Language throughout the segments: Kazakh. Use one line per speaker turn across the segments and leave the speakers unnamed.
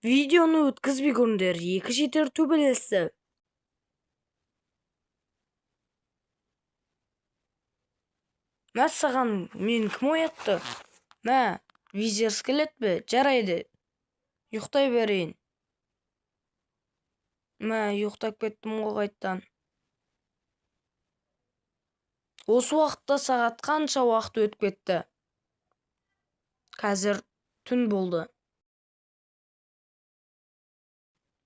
Видеоны өткізбей көріңдер, екі жетер төбелесті. Мә саған мен кім оятты? Мә, визер скелет бе? Жарайды. Ұйықтай берейін. Мә, ұйықтап кеттім ғой қайттан. Осы уақытта сағат қанша уақыт өтіп кетті? Қазір түн болды.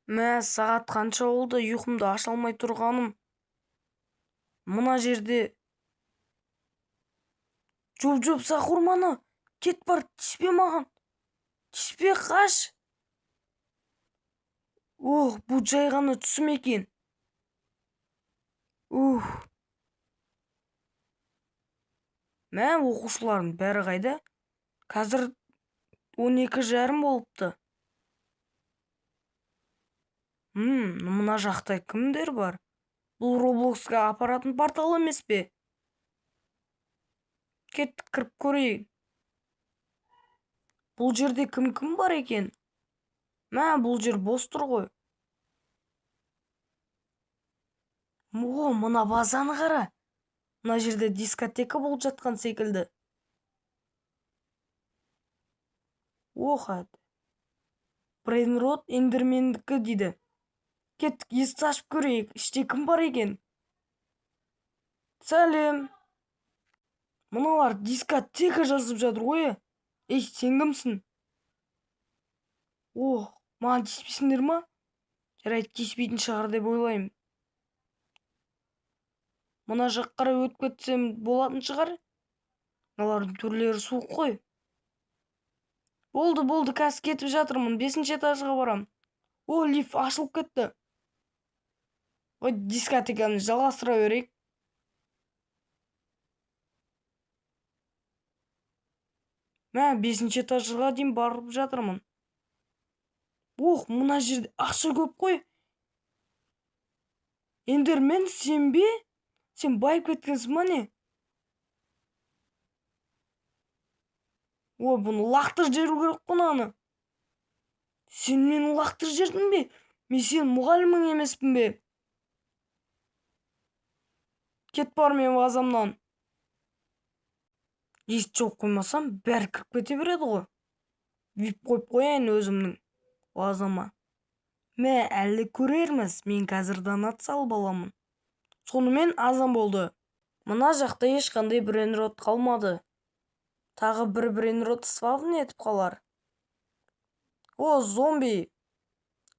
Мә, сағат қанша болды? Ұйқымды аша алмай тұрғаным. Мына жерде Жоп сақұрманы. Кет бар, тиіспе маған. Тиіспе, қаш. Бұл жай ғана түсім екен. Мә, оқушылардың бәрі қайда? Қазір 12:30 болыпты. Мына жақта кімдер бар? Бұл Роблоксқа апаратын портал емес пе? Кет, кіріп көрейік. Бұл жерде кім бар екен? Мә, бұл жер бос тұр ғой. Мына базаны қара. Мына жерде дискотека болып жатқан секілді. Хат. Брейнрот эндермендікі дейді. Кет, есікті ашып көрейік. Іште кім бар екен? Сәлем. Мыналар дискотека жазып жатыр ғой. Ей, сен кімсің? Маған тиіспейсіңдер ма? Жарайды, тиіспейтін шығар деп ойлаймын. Мына жаққа өтіп кетсем болатын шығар. Мыналардың түрлері суық қой. Болды, қазір кетіп жатырмын. 5-ші этажға барам. Лифт ашылып кетті. Дискотеканы жалғастыра берейік. Мә, 5-ші этажға дейін барып жатырмын. Мына жерде ақша көп қой. Эндермен, сен бе? Сен байып кеткенсің ма не? Бұны лақтыр жеру керек қонаны. Сен мені лақтыр жердің бе? Мен сен мұғалімің емеспін бе? Кет бар мен вазамнан. Есік жоқ қоймасам, бәрі кіріп кете береді ғой. Вип қойып қояйын өзімнің вазама. Мә, әлі көрерміз, мен қазір донат салып аламын. Сонымен азан болды. Мына жақта ешқандай брейнрот қалмады. Тағы бір брейнрот спавн етіп қалар. Зомби.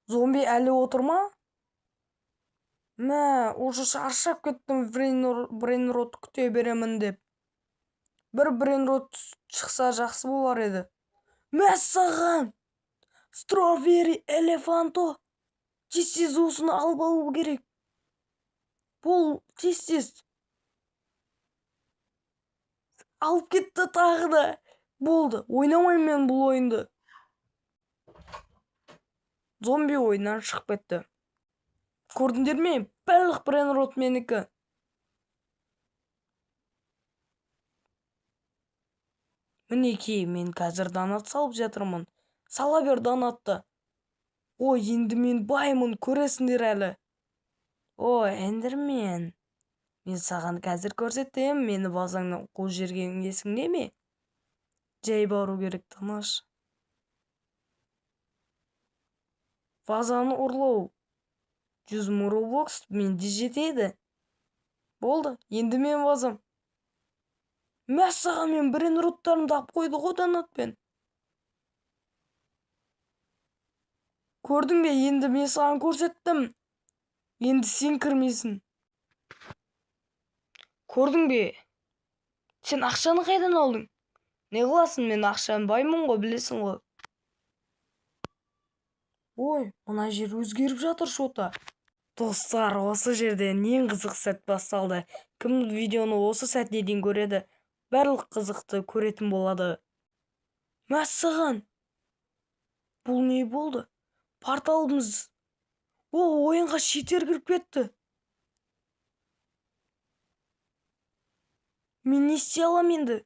Зомби әлі отырма? Мә, уже шаршап кеттім брейнрот күте беремін деп. Бір брейнрот шықса жақсы болар еді. Мә, саған! Стrawberry элефанто. Тез осыны алып алу керек. Бұл тез. Алып кетті тағы да. Болды, ойнамайым мен бұл ойынды. Зомби ойыннан шығып кетті. Көрдіңдер ме? Барлық брейнрот менікі. Мінекей, мен қазір донат салып жатырмын. Сала бер донатты. Енді мен баймын, көресіңдер әлі. Эндермен. Мен саған қазір көрсетем, мені базаңнан қуып жібергенің есіңде ме? Жай бару керек, тыныш. Базаны ұрлау 100 мың Roblox менде жетеді. Болды, енді мен базам. Мә, саған мен брейнроттарымды алып қойды ғой донатпен. Көрдің бе, енді мен саған көрсеттім. Енді сен кірмейсің. Көрдің бе? Сен ақшаны қайдан алдың? Не қыласың, мен ақшаны баймын ғой, білесің ғой. Мына жер өзгеріп жатыр шота. Достар, осы жерден ең қызық сәт басталды. Кім видеоны осы сәтіне дейін көреді, барлық қызықты көретін болады. Мә, саған! Бұл не болды? Порталымыз. Ойынға шетер кіріп кетті. Мен не істей алам енді?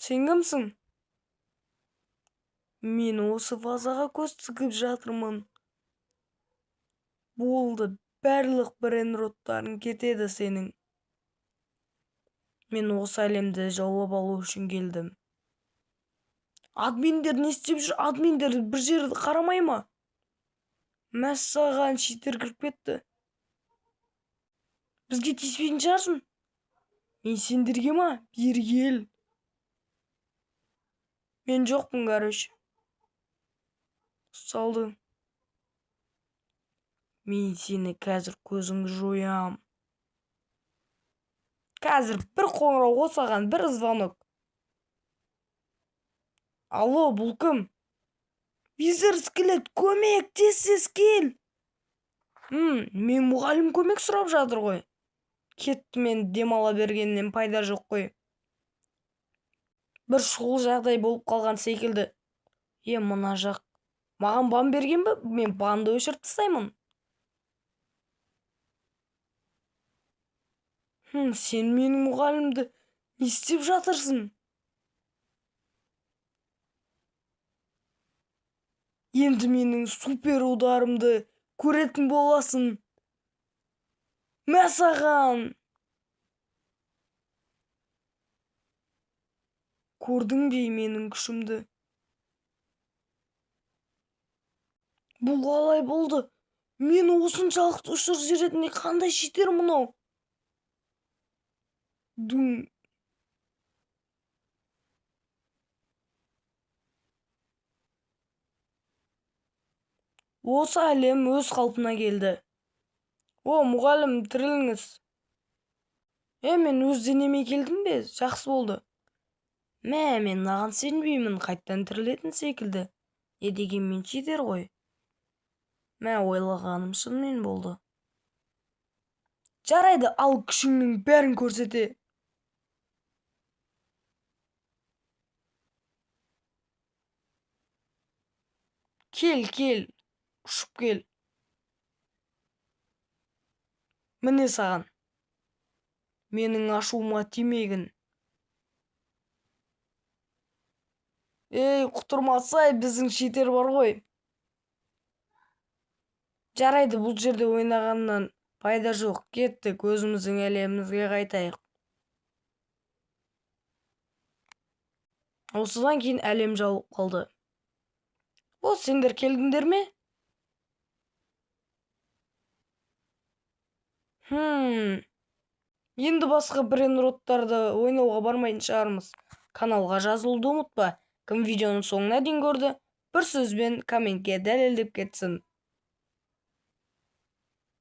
Сен кімсің? Мен осы фазаға көз тігіп жатырмын. Болды, барлық брейнроттарың кетеді сенің. Мен осы әлемді жаулап алу үшін келдім. Админдер не істеп жүр? Админдер бір жерді қарамай ма? Мәссаған читер кіріп кетті. Бізге тиіспейтін шығарсың. Мен сендерге ма? Бері кел. Мен жоқпын, короче. Салды. Мен сені қазір көзіңді жоям. Қазір бір қоңырау қосаған, бір звонок. Алло, бұл кім? Визерс келеді, көмек, тез кел. Мен мұғалім көмек сұрап жатыр ғой. Кетті, мен демала бергеннен пайда жоқ қой. Бір шұғыл жағдай болып қалған секілді. Мына жақ. Маған бан берген бе? Мен банды өшіріп тастаймын. Сен менің мұғалімді не істеп жатырсың? Енді менің супер ударымды көретін боласың. Мәссаған! Көрдің бе менің күшімді? Бұл қалай болды? Мен осыншалықты ұшырып жіберетіндей қандай шитер мынау? Дүң. Осы әлем өз қалпына келді. Мұғалім, тіріліңіз. Мен өз денеме келдім бе? Жақсы болды. Мен наған сенбеймін, қайттан тірілетін секілді. Не дегенмен читер ғой. Ойлағаным шынымен болды. Жарайды, ал күшіңнің бәрін көрсете. Кел, ұшып кел. Міне саған. Менің ашуыма тимегін. Құтырмасай, біздің читер бар ғой. Жарайды, бұл жерде ойнағаннан пайда жоқ. Кеттік, өзіміздің әлемімізге қайтайық. Осыдан кейін әлем жауып қалды. Сендер келдіңдер ме? Енді басқа брейнроттарды ойнауға бармайтын шығармыз. Каналға жазылуды ұмытпа. Кім видеоның соңына дейін көрді, бір сөзбен комментке дәлелдеп кетсін.